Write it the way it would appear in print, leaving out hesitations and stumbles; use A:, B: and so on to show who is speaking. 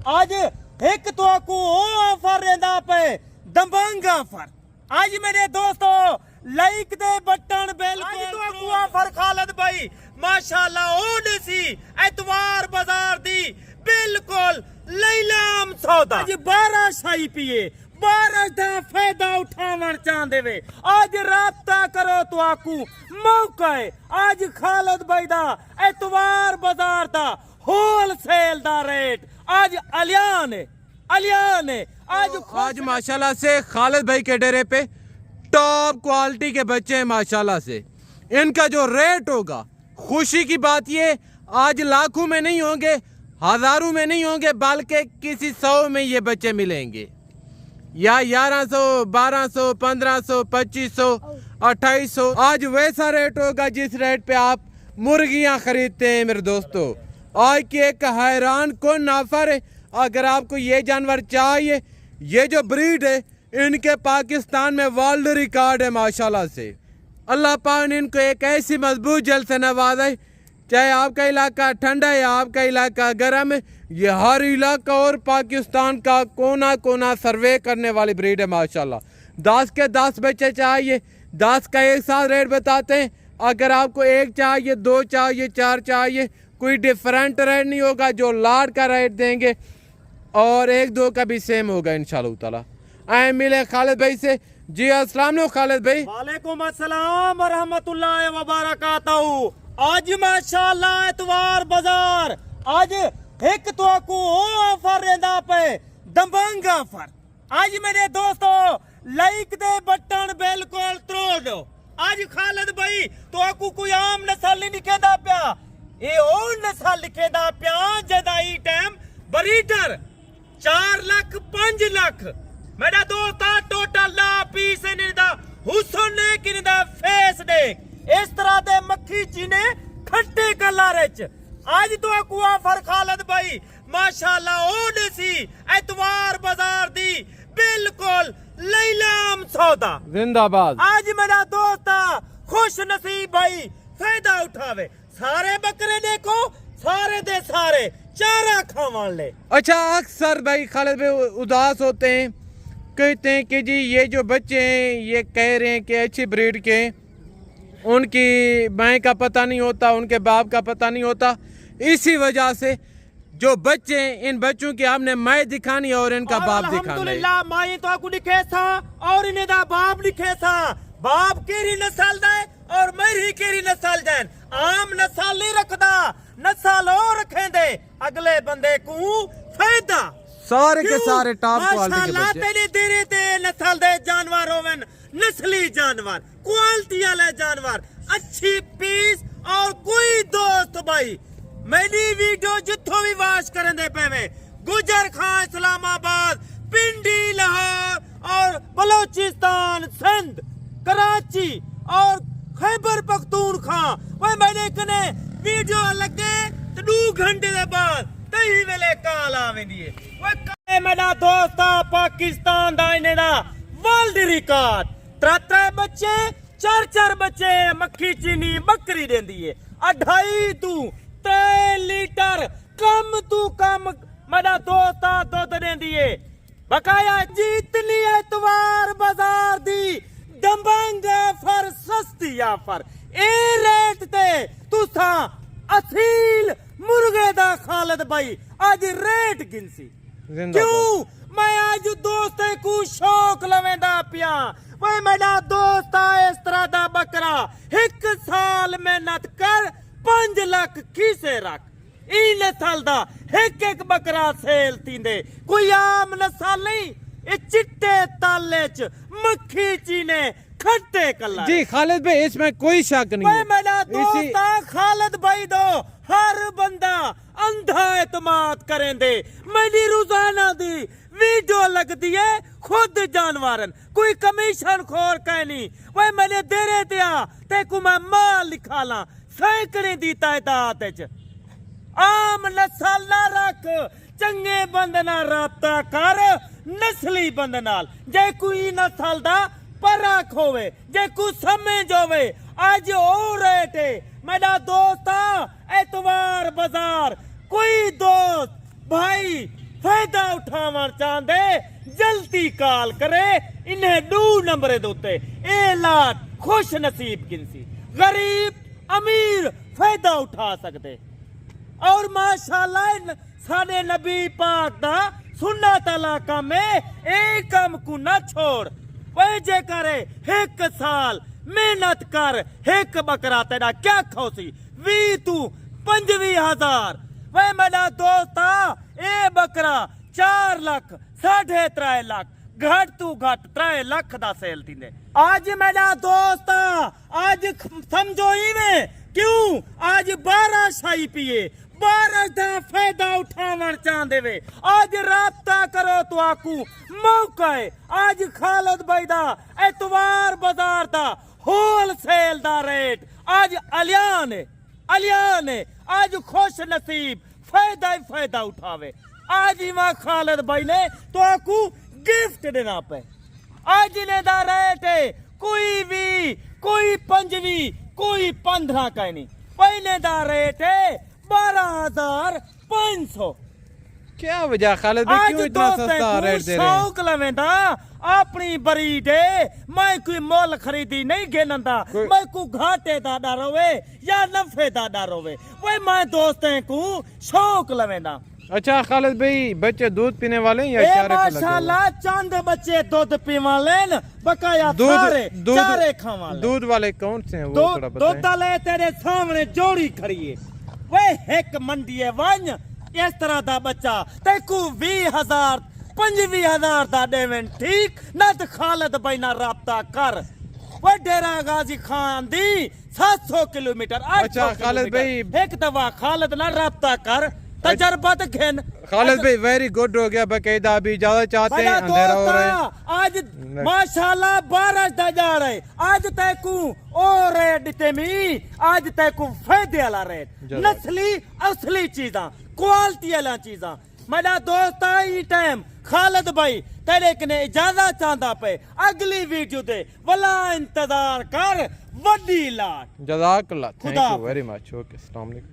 A: आज एक तो को ऑफर रहंदा पे दबंग ऑफर। आज मेरे दोस्तों लाइक दे बटन बेल को ऑफर खालिद भाई माशाल्लाह ओन सी एतवार बाजार दी बिल्कुल लैलाम सौदा। आज 12 शाही पिए 12 दा फायदा उठावन चाहते वे आज राब्ता करो तो आकू मौका है। आज खालिद भाई दा एतवार बाजार दा होलसेल दा रेट आज अलियान है
B: आज माशाल्लाह से खालिद भाई के डेरे पे टॉप क्वालिटी के बच्चे हैं माशाल्लाह से। इनका जो रेट होगा खुशी की बात ये आज लाखों में नहीं होंगे हजारों में नहीं होंगे बल्कि किसी 100 में ये बच्चे मिलेंगे या 1100 1200 1500 2500 2800। आज वैसा रेट होगा जिस रेट पे आप मुर्गियां खरीदते हैं मेरे दोस्तों। आज की एक हैरान कौन ऑफर है। अगर आपको ये जानवर चाहिए ये जो ब्रीड है इनके पाकिस्तान में वर्ल्ड रिकॉर्ड है माशाल्लाह से। अल्लाह पाक ने इनको एक ऐसी मजबूत जल से नवाजा है। चाहे आपका इलाका ठंडा है या आपका इलाका गर्म है ये हर इलाका और पाकिस्तान का कोना कोना सर्वे करने वाली ब्रीड है माशाल्लाह। 10 के 10 बच्चे चाहिए 10 का एक साथ रेट बताते हैं। अगर आपको एक चाहिए 2 चाहिए 4 चाहिए कोई डिफरेंट रेट नहीं होगा। जो लाड का रेट देंगे और 1-2 का भी सेम होगा इंशाल्लाह ताला। आए मिले खालिद भाई से। जी अस्सलाम वालेकुम खालिद भाई।
A: वालेकुम अस्सलाम व रहमतुल्लाहि व बरकातहू। आज माशाल्लाह एतवार बाजार आज एक तो को ऑफर रहंदा पे दबंग ऑफर। आज मेरे दोस्तों लाइक दे बटन बिल्कुल त्रोड़ दो। आज खालिद भाई तो आपको कोई आम नस्ल नहीं लिखेदा पिया ये ओ नस्ल लिखेदा पिया जदा ई टाइम ब्रीडर 4 लाख 5 लाख मेरा दोस्ता टोटल ला पीस निदा हुसन ने किनदा फेस देख इस तरह दे मक्खी चीने खट्टे कलर च। आज तो आपको ऑफर खालिद भाई माशाल्लाह ओन सी एतवार बाजार दी बिल्कुल लैलाम सौदा
B: जिंदाबाद।
A: आज मेरा दोस्ता खुश नसीब भाई फायदा उठावे। सारे बकरे देखो सारे दे सारे चारा खावन ले।
B: अच्छा अक्सर भाई खालिद भाई उदास होते हैं कहते हैं कि जी ये जो बच्चे हैं ये कह रहे हैं कि अच्छी ब्रीड के उनकी माँ का पता नहीं होता उनके बाप का पता नहीं होता। इसी वजह से जो बच्चे हैं इन बच्चों की आपने माँ दिखानी और इनका बाप दिखाना है।
A: अल्हम्दुलिल्लाह माँ तो आपको दिखे था और इन्हें दा बाप दिखे था। बाप केरी नस्ल दे और मेरी केरी नस्ल दे। आम नस्ल नहीं रखदा नस्ल और रखें दे अगले बंदे को फायदा
B: सारे के सारे टॉप क्वालिटी के बच्चे।
A: तेरे तेरे ते नस्ल दे जानवर होवन नस्ली जानवर क्वालिटी वाले जानवर अच्छी पीस और कोई दोस्त भाई मेरी वीडियो जिथों भी वाच करन दे पेवे गुजर खां इस्लामाबाद पिंडी लाहौर और बलोचिस्तान सिंध कराची और खैबर पख्तूनख्वा वो मैंने कने वीडियो लगे तो 2 घंटे दे बाद तही वेले काल आवेंदी है। वो मेरा दोस्ता पाकिस्तान दा इने दा वर्ल्ड रिकॉर्ड 3 बच्चे 4 बच्चे मक्खी चीनी बकरी देंदी है 2.5 तू 3 लीटर कम तू कम मेरा दोस्ता दूध देंदी है। बकाया जीतनी एतवार बाजार दी दबंग ऑफर सस्ती ऑफर ए रेट ते तुसा असील मुर्गे दा खालिद भाई आज रेट गिनसी क्यों मैं आज दोस्ते को शौक लवेंदा पिया। वही मेरा दोस्त इस तरह दा बकरा 1 साल मेहनत कर 5 लाख खीसे रख ई नस्ल दा एक बकरा सेल तींदे कोई आम नस्ल नहीं ये चिट्टे ताले च मक्खी चीने खट्टे कलर।
B: जी खालिद भाई इसमें कोई शक नहीं है।
A: मेरा दोस्त खालिद भाई दो हर बंदा अंधा एतमाद करें दे मेरी रोजाना दी वीडियो लगती है खुद जानवरन कोई कमीशन खोर कहनी वह मैंने देरे दिया ते को मैं माल लिखा ला सैकड़े दी तादाद च। आम नस्ल ना रख चंगे बंद ना राबता कर नस्ली बंद नाल जे कोई नस्ल दा परख होवे जे को समझ होवे आज ओ रेट है मेरा दोस्त एतवार बाजार कोई दोस्त भाई फायदा उठावन चाहते जल्दी कॉल करे इन्हें 2 नंबर दोते ए लाट खुश नसीब किनसी गरीब अमीर फायदा उठा सकते और माशाल्लाह साडे नबी पाक दा सुन्नत इलाका में एक काम को न छोड़ वे जे करे 1 साल मेहनत कर 1 बकरा तेरा क्या खोसी 20 तू 25,000 वे मेरा दोस्ता ए बकरा 4 लाख 3.5 लाख घट तू घट 3 लाख दा सेल थींदे आज मेरा दोस्ता आज समझो ही में क्यों आज 12 शाही पिए 12 दा फायदा उठावन चाहते वे आज राब्ता करो तो आकू मौका है आज खालिद भाई दा एतवार बाजार दा होलसेल दा रेट आज अलियान है आज खुश नसीब फायदा ही फायदा उठावे आज इमा खालिद भाई ने तो आकू गिफ्ट देना पे आज ने दा रेट है कोई भी कोई 25 कोई 15 का नहीं पहले दा रेट है 12,500
B: क्या वजह खालिद भाई क्यों इतना सस्ता रेट दे रहे हैं
A: शौक लवेंदा अपनी बरी दे मैं कोई मोल खरीदी नहीं गेनंदा मैं को घाटे दा डर होवे या नफे दा डर होवे वो मैं दोस्तें को शौक लवेंदा
B: अच्छा खालिद भाई बच्चे दूध पीने वाले हैं या चारे पे लगे
A: माशाल्लाह चंद बच्चे दूध पीवा लेन बकाया सारे चारे खावा ले
B: दूध वाले कौन से हैं वो थोड़ा बताएं
A: दूध ले तेरे सामने जोड़ी खड़ी है वे एक मंडी है वन इस तरह दा बच्चा तेकू 20,000 25,000 दा देवन ठीक ना तो खालिद भाई ना राब्ता कर वो डेरा गाजी खान दी 700 किलोमीटर
B: अच्छा खालिद भाई
A: एक दफा खालिद ना राब्ता कर तजर्बा तो घेन
B: खालिद भाई वेरी गुड हो गया बकायदा अभी इजाजत चाहते हैं अंधेरा हो रहा है
A: आज माशाल्लाह बारिश दा जा रहे आज तैकू ओ रेट तेमी आज तैकू फायदे वाला रेट नस्ली असली चीजा क्वालिटी वाला चीजा मेरा दोस्त आई टाइम खालिद भाई तेरे कने इजाजत चाहता पे अगली वीडियो दे वला इंतजार कर वड्डी लाट
B: जज़ाकल्लाह thank you very much okay अस्सलाम वालेकुम